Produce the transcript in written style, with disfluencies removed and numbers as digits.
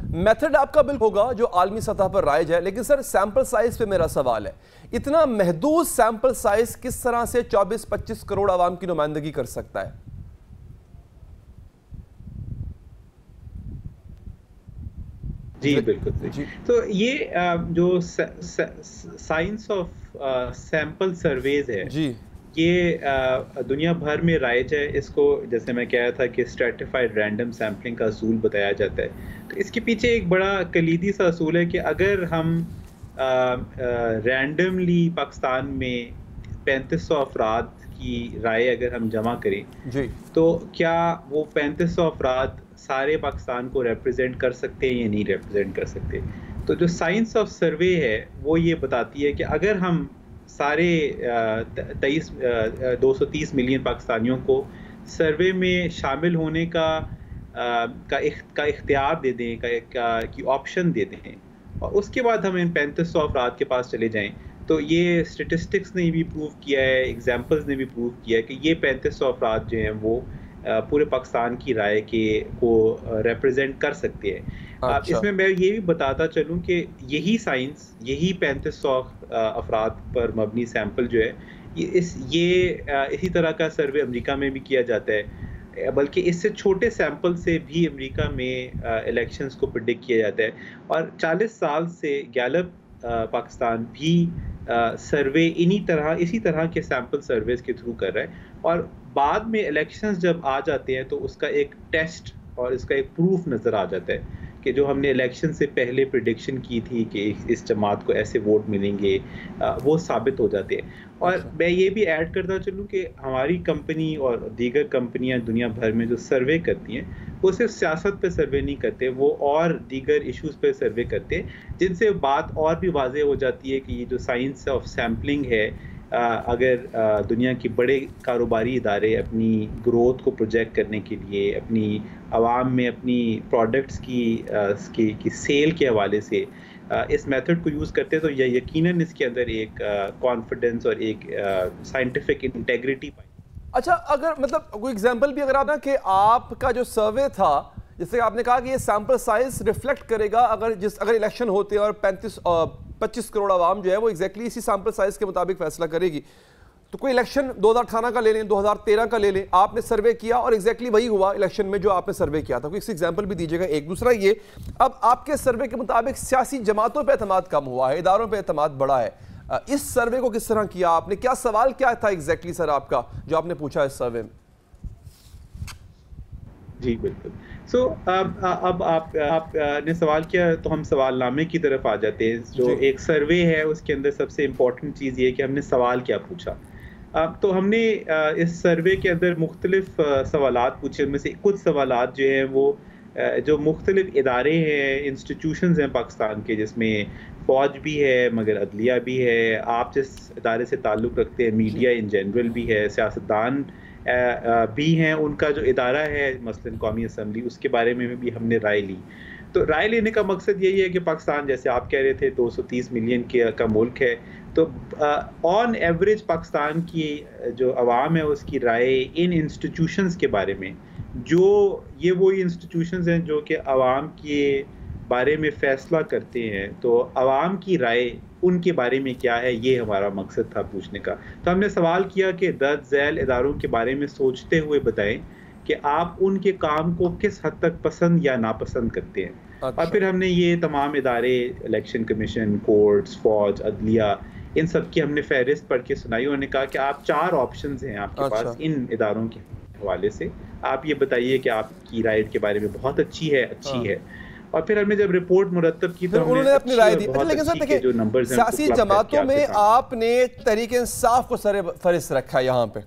Method آپ کا بالکل ہوگا جو عالمی سطح پر رائج ہے، لیکن سر سیمپل سائز پہ میرا سوال ہے، اتنا محدود سیمپل سائز کس طرح سے 24-25 کروڑ عوام کی نمائندگی کر سکتا ہے؟ جی بالکل تو یہ جو سائنس آف سیمپل سرویز ہے یہ دنیا بھر میں رائج ہے. اس کو جیسے میں کہا تھا کہ اسٹریٹیفائڈ رینڈم سیمپلنگ کا اصول بتایا جاتا ہے. تو اس کے پیچھے ایک بڑا کلیدی سا اصول ہے کہ اگر ہم رینڈملی پاکستان میں 3500 افراد کی رائے اگر ہم جمع کریں تو کیا وہ 3500 افراد سارے پاکستان کو ریپرزینٹ کر سکتے ہیں یا نہیں ریپرزینٹ کر سکتے. تو جو سائنس آف سروے ہے وہ یہ بتاتی ہے کہ اگر ہم سارے 230 ملین پاکستانیوں کو سروے میں شامل ہونے کا اختیار دے دیں کی آپشن دے دیں اور اس کے بعد ہم ان 3500 افراد کے پاس چلے جائیں تو یہ اسٹیٹسٹکس نے بھی پروو کیا ہے, ایگزامپلز نے بھی پروو کیا ہے کہ یہ 3500 افراد جو ہیں وہ پورے پاکستان کی رائے کو ریپرزینٹ کر سکتے ہیں. اس میں یہ بھی بتاتا چلوں کہ یہی سائنس, یہی 3500 افراد پر مبنی سیمپل جو ہے یہ اسی طرح کا سروے امریکہ میں بھی کیا جاتا ہے, بلکہ اس سے چھوٹے سیمپل سے بھی امریکہ میں الیکشنز کو پریڈکٹ کیا جاتا ہے. اور 40 سال سے گیلپ پاکستان بھی سروے اسی طرح کے سیمپل سرویز کے تھرو کر رہا ہے, اور بعد میں الیکشنز جب آ جاتے ہیں تو اس کا ایک ٹیسٹ اور اس کا ایک پروف نظر آ جاتا ہے کہ جو ہم نے الیکشن سے پہلے پریڈکشن کی تھی کہ اس جماعت کو ایسے ووٹ ملیں گے وہ ثابت ہو جاتے ہیں. اور میں یہ بھی ایڈ کرتا چلوں کہ ہماری کمپنی اور دیگر کمپنیاں دنیا بھر میں جو سروے کرتی ہیں وہ صرف سیاست پہ سروے نہیں کرتے, وہ اور دیگر ایشوز پہ سروے کرتے ہیں, جن سے بات اور بھی واضح ہو جاتی ہے کہ یہ جو سائنس آف سیمپلنگ ہے, اگر دنیا کے بڑے کاروباری ادارے اپنی گروتھ کو پروجیکٹ کرنے کے لیے اپنی عوام میں اپنی پروڈکٹس کی سیل کے حوالے سے اس میتھڈ کو یوز کرتے ہیں تو یہ یقیناً اس کے اندر ایک کانفیڈنس اور ایک سائنٹیفک انٹیگریٹی پائی. اچھا, اگر مطلب کوئی ایگزامپل بھی اگر آپ نا کہ آپ کا جو سروے تھا, جس سے آپ نے کہا کہ یہ سیمپل سائز ریفلیکٹ کرے گا اگر الیکشن ہوتے ہیں اور 25 کروڑ عوام جو ہے وہ ایگزیکٹلی اسی سیمپل سائز کے مطابق فیصلہ کرے گی, تو کوئی الیکشن 2018 کا لے لیں, 2013 کا لے لیں, آپ نے سروے کیا اور ایگزیکٹلی وہی ہوا الیکشن میں جو آپ نے سروے کیا تھا, کوئی اس ایگزامپل بھی دیجیے گا. ایک دوسرا یہ, اب آپ کے سروے کے مطابق سیاسی جماعتوں پہ اعتماد کم ہوا ہے, اداروں پہ اعتماد بڑھا ہے, اس سروے کو کس طرح کیا آپ نے, کیا سوال کیا تھا ایگزیکٹلی سر آپ کا جو آپ نے پوچھا اس سروے میں؟ جی بالکل. سو اب آپ نے سوال کیا تو ہم سوال نامے کی طرف آ جاتے ہیں. جو ایک سروے ہے اس کے اندر سب سے امپورٹنٹ چیز یہ ہے کہ ہم نے سوال کیا پوچھا. تو ہم نے اس سروے کے اندر مختلف سوالات پوچھے, ان میں سے کچھ سوالات جو ہیں وہ جو مختلف ادارے ہیں, انسٹیٹیوشنز ہیں پاکستان کے, جس میں فوج بھی ہے مگر عدلیہ بھی ہے, آپ جس ادارے سے تعلق رکھتے ہیں میڈیا ان جنرل بھی ہے, سیاستدان بھی ہیں, ان کا جو ادارہ ہے مثلاً قومی اسمبلی, اس کے بارے میں بھی ہم نے رائے لی. تو رائے لینے کا مقصد یہی ہے کہ پاکستان, جیسے آپ کہہ رہے تھے 230 ملین کا ملک ہے, تو آن ایوریج پاکستان کی جو عوام ہے اس کی رائے ان انسٹیٹیوشنز کے بارے میں, جو یہ وہی انسٹیٹیوشنز ہیں جو کہ عوام کے بارے میں فیصلہ کرتے ہیں, تو عوام کی رائے ان کے بارے میں کیا ہے, یہ ہمارا مقصد تھا پوچھنے کا. تو ہم نے سوال کیا کہ درج ذیل اداروں کے بارے میں سوچتے ہوئے بتائیں کہ آپ ان کے کام کو کس حد تک پسند یا ناپسند کرتے ہیں. اور پھر ہم نے یہ تمام ادارے, الیکشن کمیشن, کورٹس, فوج, عدلیہ, ان سب کی ہم نے فہرست پڑھ کے سنائی. انہوں نے کہا کہ آپ 4 آپشنز ہیں آپ کے پاس ان اداروں کے حوالے سے, آپ یہ بتائیے کہ آپ کی رائے کے بارے میں بہت اچھی ہے. اور پھر ہم نے جب رپورٹ مرتب کی تو انہوں نے اپنی رائے دی. لیکن سر دیکھیں, سیاسی جماعتوں میں آپ نے تحریک انصاف کو سر فہرست رکھا ہے یہاں پہ,